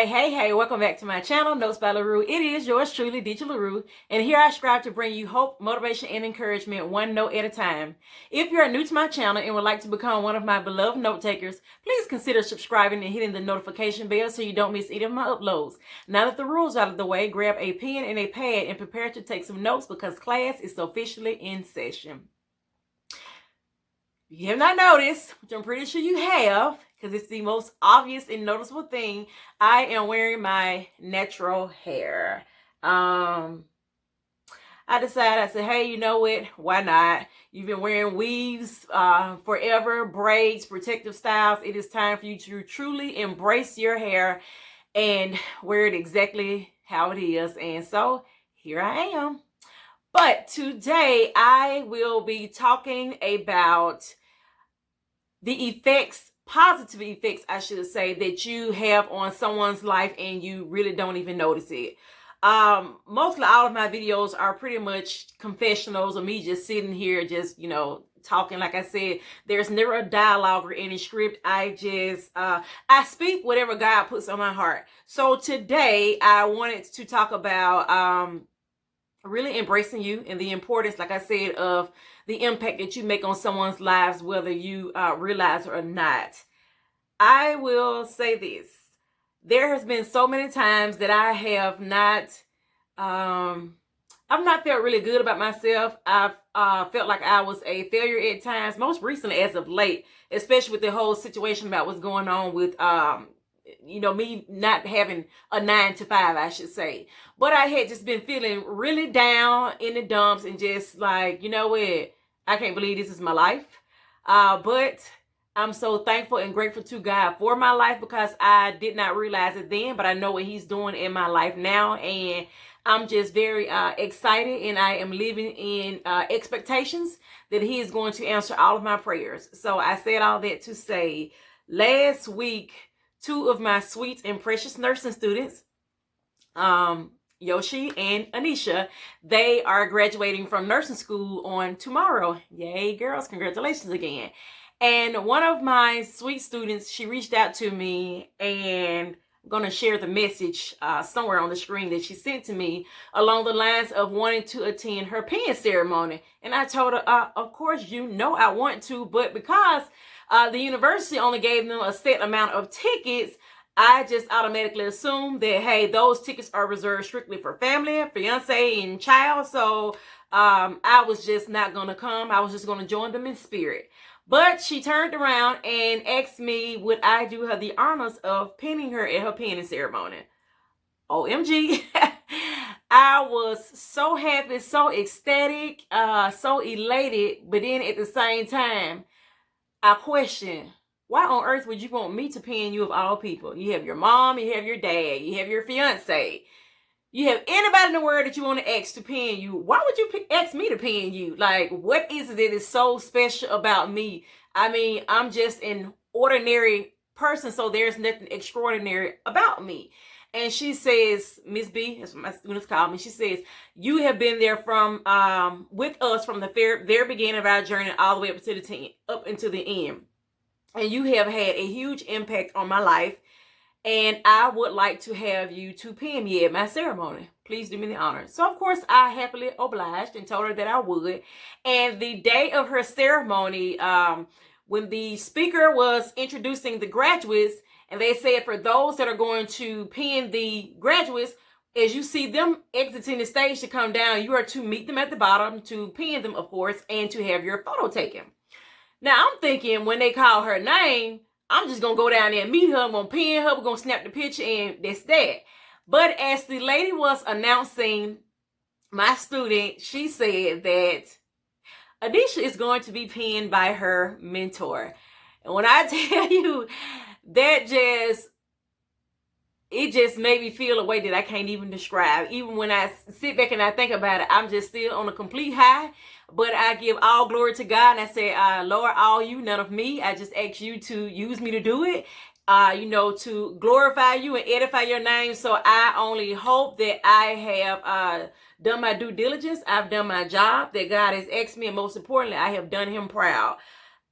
Hey, welcome back to my channel, Notes by LaRue. It is yours truly, DJ LaRue, and here I strive to bring you hope, motivation, and encouragement one note at a time. If you are new to my channel and would like to become one of my beloved note takers, please consider subscribing and hitting the notification bell so you don't miss any of my uploads. Now that the rules are out of the way, grab a pen and a pad and prepare to take some notes because class is officially in session. If you have not noticed, which I'm pretty sure you have, because it's the most obvious and noticeable thing, I am wearing my natural hair. I said, hey, you know what? Why not? You've been wearing weaves forever, braids, protective styles. It is time for you to truly embrace your hair and wear it exactly how it is. And so here I am. But today I will be talking about the effects, positive effects, I should say, that you have on someone's life and you really don't even notice it. Mostly all of my videos are pretty much confessionals of me just sitting here, just, talking. Like I said, there's never a dialogue or any script. I speak whatever God puts on my heart. So today I wanted to talk about, really embracing you and the importance, like I said, of the impact that you make on someone's lives, whether you realize it or not. I will say this. There has been so many times that I have not, I've not felt really good about myself. I've felt like I was a failure at times, most recently as of late, especially with the whole situation about what's going on with, me not having a 9-to-5, I should say. But I had just been feeling really down in the dumps and just like, you know what? I can't believe this is my life. But I'm so thankful and grateful to God for my life because I did not realize it then, but I know what He's doing in my life now. And I'm just very excited, and I am living in expectations that He is going to answer all of my prayers. So I said all that to say, last week, two of my sweet and precious nursing students, Yoshi and Anisha, they are graduating from nursing school on tomorrow. Yay, girls, congratulations again. And one of my sweet students, she reached out to me, and I'm going to share the message somewhere on the screen that she sent to me along the lines of wanting to attend her pen ceremony. And I told her, of course, I want to, but because the university only gave them a set amount of tickets, I just automatically assumed that, hey, those tickets are reserved strictly for family, fiance, and child. So I was just not going to come. I was just going to join them in spirit. But she turned around and asked me, would I do her the honors of pinning her at her penning ceremony? OMG. I was so happy, so ecstatic, so elated. But then at the same time, I question, why on earth would you want me to pin you of all people? You have your mom, you have your dad, you have your fiance. You have anybody in the world that you want to ask to pin you. Why would you ask me to pin you? Like, what is it that is so special about me? I mean, I'm just an ordinary person, so there's nothing extraordinary about me. And she says, Miss B, that's what my students call me, she says, you have been there with us from the very beginning of our journey all the way up until the end. And you have had a huge impact on my life. And I would like to have you to pin me at my ceremony. Please do me the honor. So, of course, I happily obliged and told her that I would. And the day of her ceremony, when the speaker was introducing the graduates, and they said for those that are going to pin the graduates, as you see them exiting the stage to come down, you are to meet them at the bottom, to pin them, of course, and to have your photo taken. Now, I'm thinking when they call her name, I'm just going to go down there and meet her. I'm going to pin her. We're going to snap the picture, and that's that. But as the lady was announcing my student, she said that Anisha is going to be pinned by her mentor. And when I tell you, it just made me feel a way that I can't even describe. Even when I sit back and I think about it, I'm just still on a complete high. But I give all glory to God, and I say, Lord, all you, none of me. I just ask you to use me to do it, to glorify you and edify your name. So I only hope that I have done my due diligence. I've done my job that God has asked me, and most importantly, I have done Him proud.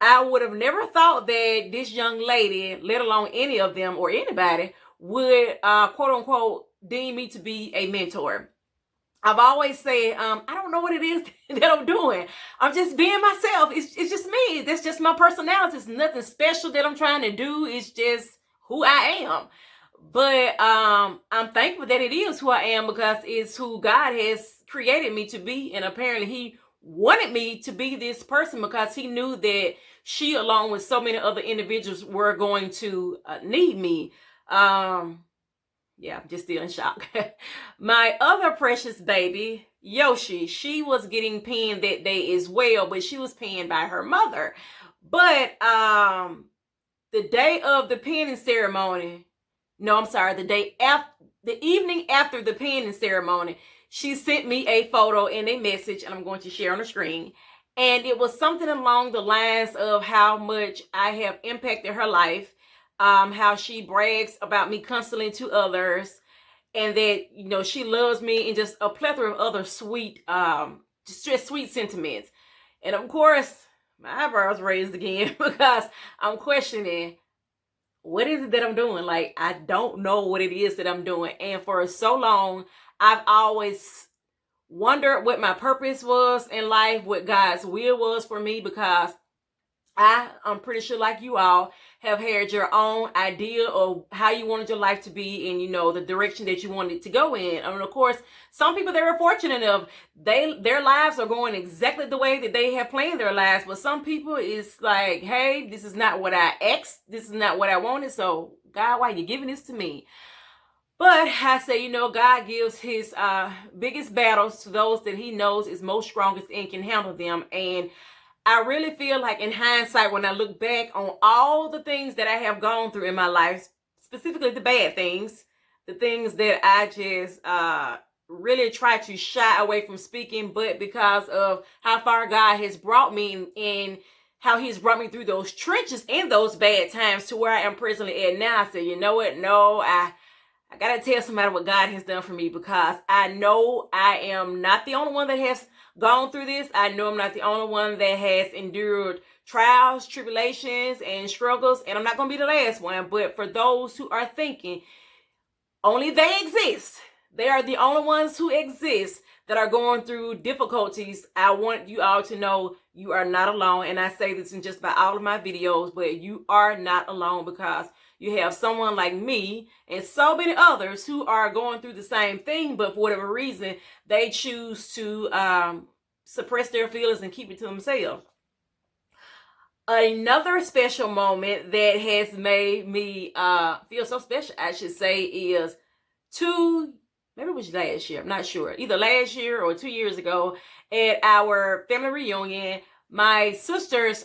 I would have never thought that this young lady, let alone any of them or anybody, would, quote unquote, deem me to be a mentor. I've always said, I don't know what it is that I'm doing. I'm just being myself. It's just me. That's just my personality. It's nothing special that I'm trying to do. It's just who I am. But I'm thankful that it is who I am, because it's who God has created me to be. And apparently he wanted me to be this person, because he knew that she, along with so many other individuals, were going to need me. Yeah, I'm just still in shock. My other precious baby, Yoshi, she was getting penned that day as well, but she was penned by her mother. But the day of the penning ceremony, no, I'm sorry, the evening after the penning ceremony, she sent me a photo and a message, and I'm going to share on the screen. And it was something along the lines of how much I have impacted her life, how she brags about me constantly to others, and that, she loves me, and just a plethora of other sweet, just sweet sentiments. And of course, my eyebrows raised again because I'm questioning, what is it that I'm doing? Like, I don't know what it is that I'm doing. And for so long, I've always wondered what my purpose was in life, what God's will was for me, because I'm pretty sure, like you all, have had your own idea of how you wanted your life to be, and the direction that you wanted to go in. And of course, some people, they're fortunate enough, their lives are going exactly the way that they have planned their lives. But some people, it's like, hey, this is not what I asked, this is not what I wanted, so God, why are you giving this to me? But I say, God gives his biggest battles to those that he knows is most strongest and can handle them. And I really feel like, in hindsight, when I look back on all the things that I have gone through in my life, specifically the bad things, the things that I just really try to shy away from speaking, but because of how far God has brought me, and how he's brought me through those trenches and those bad times to where I am presently at now, I say, you know what? No, I gotta tell somebody what God has done for me, because I know I am not the only one that has gone through this. I know I'm not the only one that has endured trials, tribulations, and struggles, and I'm not going to be the last one. But for those who are thinking only they exist, they are the only ones who exist that are going through difficulties, I want you all to know you are not alone. And I say this in just about all of my videos, but you are not alone, because you have someone like me and so many others who are going through the same thing, but for whatever reason, they choose to suppress their feelings and keep it to themselves. Another special moment that has made me feel so special, I should say, is maybe it was last year, I'm not sure, either last year or 2 years ago, at our family reunion. My sisters,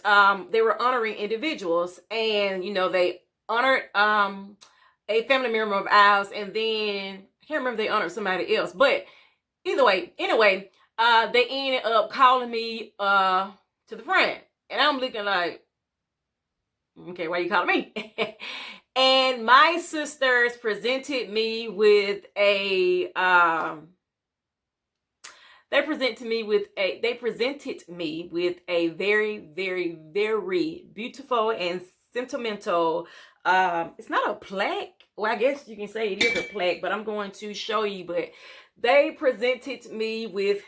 they were honoring individuals, and they honored a family member of ours, and then I can't remember if they honored somebody else, but either way, anyway, they ended up calling me to the front, and I'm looking like, okay, why you calling me? And my sisters presented me with a they presented me with a very, very, very beautiful and sentimental, it's not a plaque, well, I guess you can say it is a plaque, but I'm going to show you. But they presented me with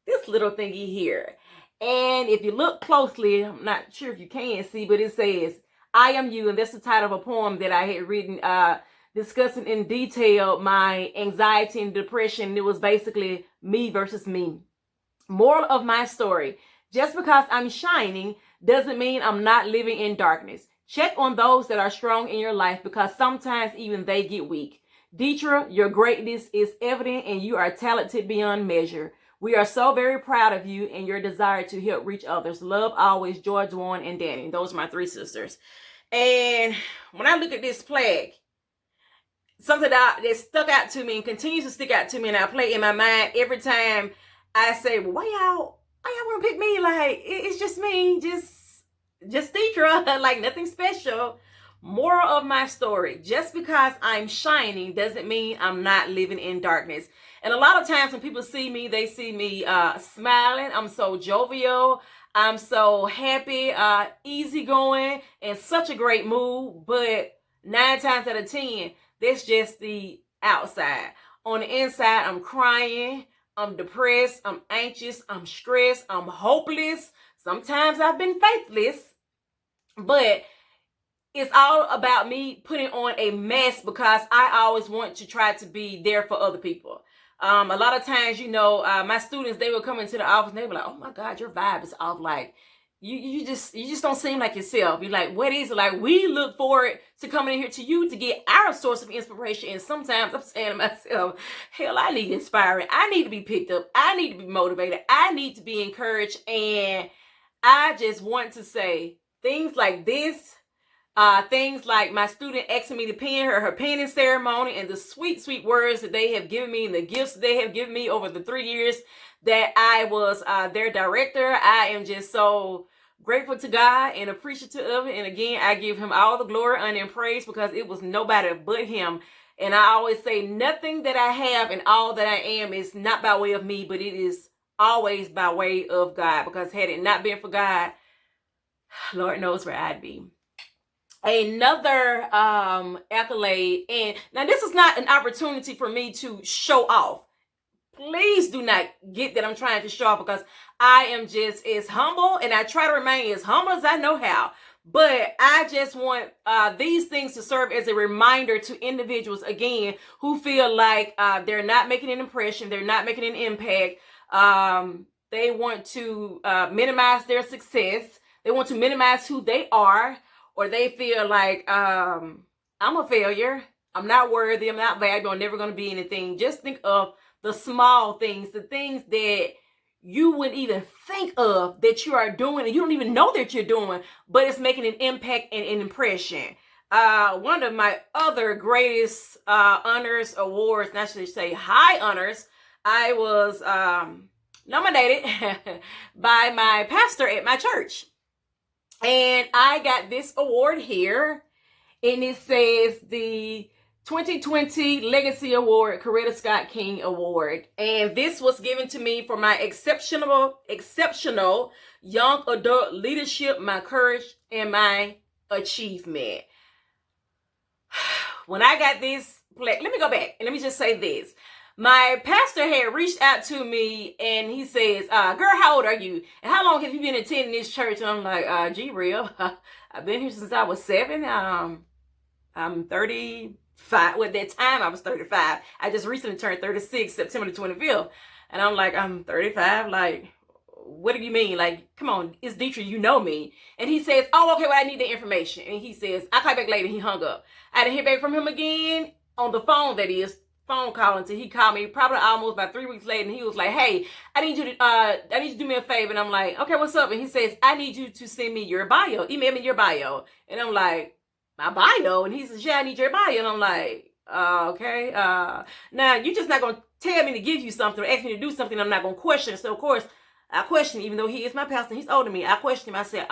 this little thingy here, and if you look closely, I'm not sure if you can see, but it says, I am you. And that's the title of a poem that I had written, discussing in detail my anxiety and depression. It was basically me versus me. Moral of my story: just because I'm shining doesn't mean I'm not living in darkness. Check on those that are strong in your life, because sometimes even they get weak. Deetra, your greatness is evident, and you are talented beyond measure. We are so very proud of you and your desire to help reach others. Love always, George, Warren, and Danny. Those are my three sisters. And when I look at this plaque, something that stuck out to me and continues to stick out to me, and I play in my mind every time I say, well, why y'all want to pick me? Like, it's just me, just Deetra, like nothing special. Moral of my story: just because I'm shining doesn't mean I'm not living in darkness. And a lot of times when people see me, they see me smiling. I'm so jovial. I'm so happy, easygoing, in such a great mood. But 9 times out of 10, That's just the outside. On the inside, I'm crying, I'm depressed, I'm anxious, I'm stressed, I'm hopeless. Sometimes I've been faithless, but it's all about me putting on a mess because I always want to try to be there for other people. A lot of times, my students, they will come into the office and they be like, "Oh my God, your vibe is off. Like, you just don't seem like yourself." You're like, "What is it?" Like, we look forward to coming in here to you to get our source of inspiration. And sometimes I'm saying to myself, hell, I need inspiring. I need to be picked up. I need to be motivated. I need to be encouraged. And I just want to say things like this. Things like my student asking me to pin her penning ceremony, and the sweet, sweet words that they have given me and the gifts that they have given me over the 3 years that I was their director. I am just so grateful to God and appreciative of it. And again, I give him all the glory, honor, and praise because it was nobody but him. And I always say nothing that I have and all that I am is not by way of me, but it is always by way of God, because had it not been for God, Lord knows where I'd be. Another accolade, and now this is not an opportunity for me to show off. Please do not get that I'm trying to show off, because I am just as humble, and I try to remain as humble as I know how. But I just want these things to serve as a reminder to individuals, again, who feel like they're not making an impression, they're not making an impact. They want to minimize their success. They want to minimize who they are. Or they feel like, I'm a failure. I'm not worthy. I'm not valuable. I'm never going to be anything. Just think of the small things, the things that you wouldn't even think of that you are doing, and you don't even know that you're doing, but it's making an impact and an impression. One of my other greatest honors, awards, and I should say high honors, I was nominated by my pastor at my church. And I got this award here, and it says the 2020 Legacy Award, Coretta Scott King Award. And this was given to me for my exceptional young adult leadership, my courage, and my achievement. When I got this, let me go back and let me just say this. My pastor had reached out to me and he says, girl, how old are you? And how long have you been attending this church? And I'm like, gee, real. I've been here since I was 7. I'm 35. Well, at that time I was 35. I just recently turned 36, September the 25th. And I'm like, I'm 35. Like, what do you mean? Like, come on, it's Dietrich, you know me. And he says, oh, okay, well, I need the information. And he says, I'll call back later. He hung up. I didn't hear back from him again on the phone, that is. Phone call until he called me probably almost about 3 weeks later, and he was like, hey, I need you to do me a favor. And I'm like, okay, what's up? And he says, I need you to send me your bio, email me your bio. And I'm like, my bio? And he says, yeah, I need your bio. And I'm like, okay, now you're just not gonna tell me to give you something or ask me to do something I'm not gonna question. So of course I question, even though he is my pastor, he's older than me, I question him. I said,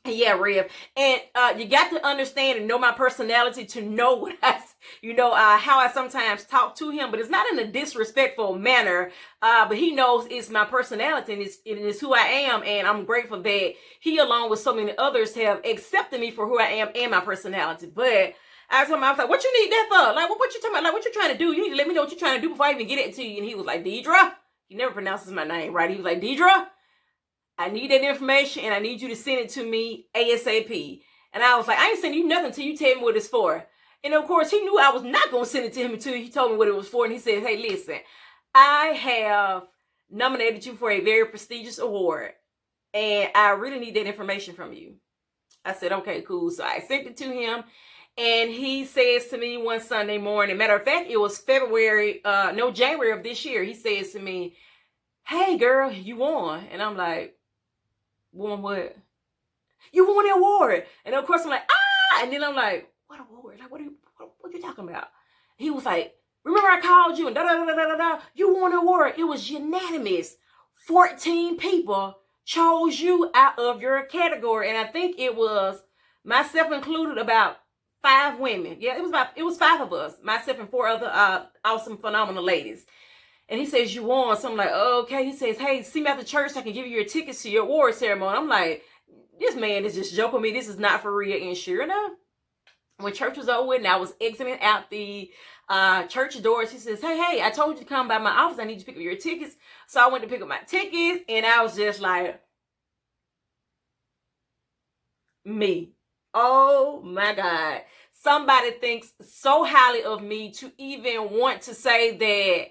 yeah, Rev. And you got to understand and know my personality to know what how I sometimes talk to him, but it's not in a disrespectful manner. But he knows it's my personality and it's who I am. And I'm grateful that he, along with so many others, have accepted me for who I am and my personality. But I told him, I was like, what you need that for? Like, what you talking about? Like, what you trying to do? You need to let me know what you're trying to do before I even get it to you. And he was like, Deidre. He never pronounces my name right. He was like, Deidre, I need that information and I need you to send it to me ASAP. And I was like, I ain't sending you nothing until you tell me what it's for. And of course, he knew I was not going to send it to him until he told me what it was for. And he said, hey, listen, I have nominated you for a very prestigious award, and I really need that information from you. I said, okay, cool. So I sent it to him, and he says to me one Sunday morning, matter of fact, it was January of this year. He says to me, hey, girl, you won. And I'm like, won what? You won the award. And of course I'm like, and then I'm like, what award? Like, what are you talking about? He was like, remember I called you and da-da-da-da-da-da. You won the award. It was unanimous. 14 people chose you out of your category. And I think it was, myself included, about 5 women. Yeah, it was 5 of us. Myself and 4 other awesome, phenomenal ladies. And he says, you won. So I'm like, okay. He says, hey, see me at the church so I can give you your tickets to your award ceremony. I'm like, this man is just joking me. This is not for real. And sure enough, when church was over and I was exiting out the church door, she says, hey, I told you to come by my office. I need you to pick up your tickets. So I went to pick up my tickets, and I was just like, me. Oh my God. Somebody thinks so highly of me to even want to say that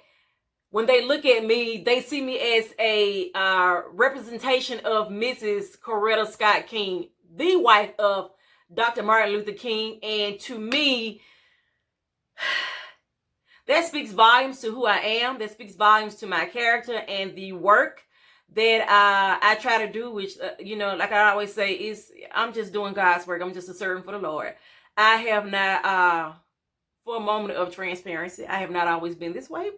when they look at me, they see me as a representation of Mrs. Coretta Scott King, the wife of Dr. Martin Luther King. And to me, that speaks volumes to who I am. That speaks volumes to my character and the work that I try to do, which, like I always say, is I'm just doing God's work. I'm just a servant for the Lord. I have not, for a moment of transparency, I have not always been this way.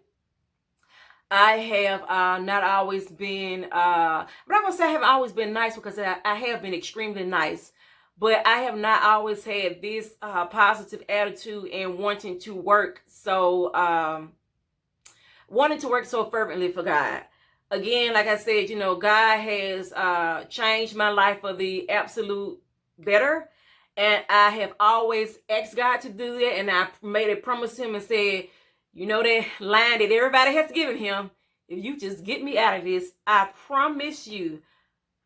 I have not always been, I'm not going to say I haven't always been nice, because I have been extremely nice. But I have not always had this positive attitude and wanting to work so fervently for God. Again, like I said, God has changed my life for the absolute better. And I have always asked God to do that. And I made a promise to him and said, that line that everybody has given him, if you just get me out of this, I promise you,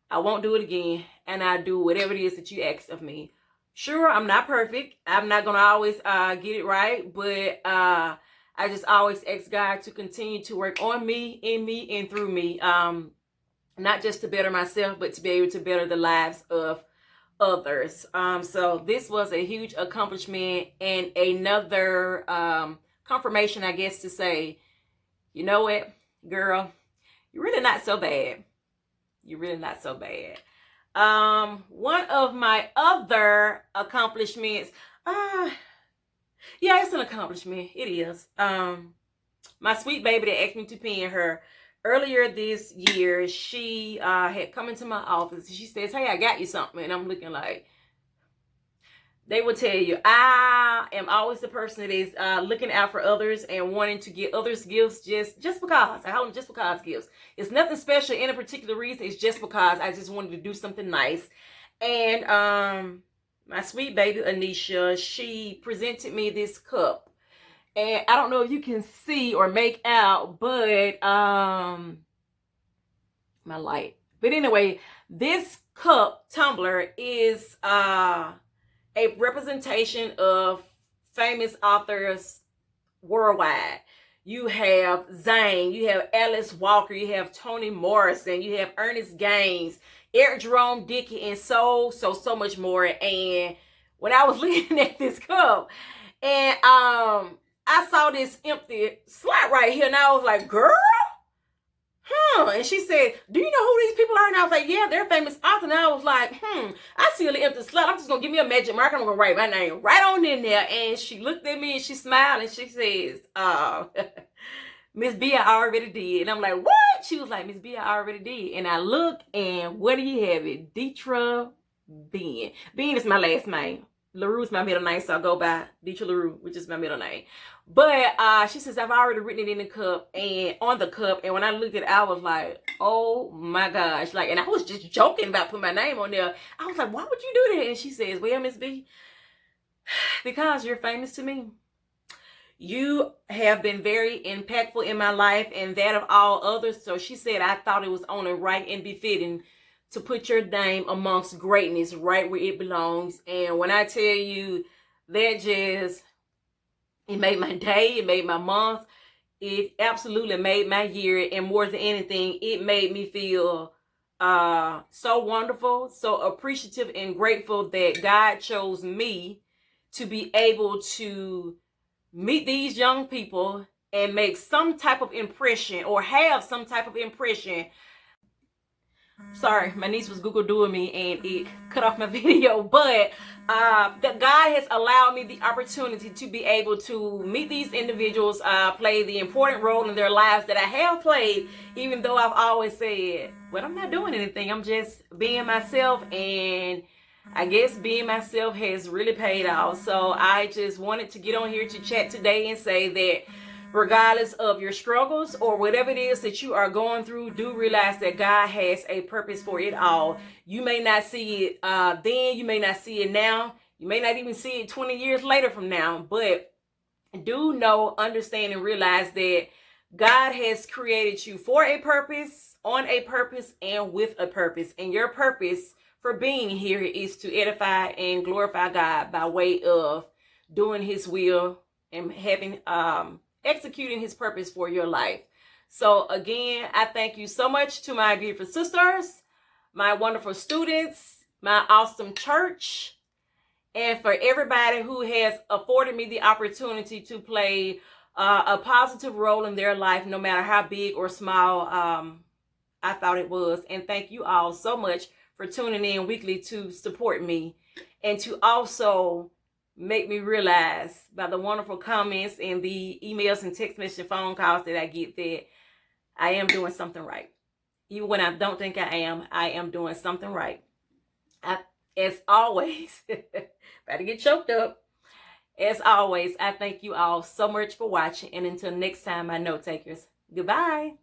I won't do it again. And I do whatever it is that you ask of me. Sure, I'm not perfect. I'm not going to always get it right. But I just always ask God to continue to work on me, in me, and through me. Not just to better myself, but to be able to better the lives of others. So this was a huge accomplishment and another confirmation, I guess, to say, you know what, girl, you're really not so bad. You're really not so bad. One of my other accomplishments, yeah, it's an accomplishment. It is. My sweet baby that asked me to pin her earlier this year, she had come into my office. She says, hey, I got you something. And I'm looking like, they will tell you, I am always the person that is looking out for others and wanting to get others gifts just because. I hold them just because gifts. It's nothing special in a particular reason. It's just because I just wanted to do something nice. And my sweet baby, Anisha, she presented me this cup. And I don't know if you can see or make out, but my light. But anyway, this cup tumbler is a representation of famous authors worldwide. You have Zane, you have Alice Walker, you have Toni Morrison, you have Ernest Gaines, Eric Jerome Dickey, and so much more. And when I was looking at this cup, and I saw this empty slot right here, and I was like, girl? And she said, do you know who these people are? And I was like, yeah, they're famous authors. And I was like, I see a little empty slot. I'm just going to give me a magic marker. I'm going to write my name right on in there. And she looked at me and she smiled and she says, Miss B, I already did. And I'm like, what? She was like, Miss B, I already did. And I look, and what do you have it? Deetra Bean. Bean is my last name. LaRue is my middle name, so I go by Deetra LaRue, which is my middle name. But she says, I've already written it in the cup and on the cup. And when I looked at it, I was like, oh my gosh. Like, and I was just joking about putting my name on there. I was like, why would you do that? And she says, well, Miss B, because you're famous to me. You have been very impactful in my life and that of all others. So she said, I thought it was only right and befitting to put your name amongst greatness, right where it belongs. And when I tell you, that just, it made my day, it made my month, it absolutely made my year. And more than anything, it made me feel so wonderful, so appreciative and grateful that God chose me to be able to meet these young people and make some type of impression, or have some type of impression. Sorry, my niece was Google doing me and it cut off my video. But that God has allowed me the opportunity to be able to meet these individuals, play the important role in their lives that I have played, even though I've always said, well, I'm not doing anything. I'm just being myself. And I guess being myself has really paid off. So I just wanted to get on here to chat today and say that regardless of your struggles or whatever it is that you are going through, do realize that God has a purpose for it all. You may not see it then, you may not see it now. You may not even see it 20 years later from now, but do know, understand, and realize that God has created you for a purpose, on a purpose, and with a purpose. And your purpose for being here is to edify and glorify God by way of doing his will and having executing his purpose for your life. So again, I thank you so much to my beautiful sisters, my wonderful students, my awesome church, and for everybody who has afforded me the opportunity to play a positive role in their life, no matter how big or small I thought it was. And thank you all so much for tuning in weekly to support me and to also make me realize by the wonderful comments and the emails and text message and phone calls that I get that I am doing something right. Even when I don't think I am doing something right. As always, about to get choked up. As always, I thank you all so much for watching. And until next time, my note takers, goodbye.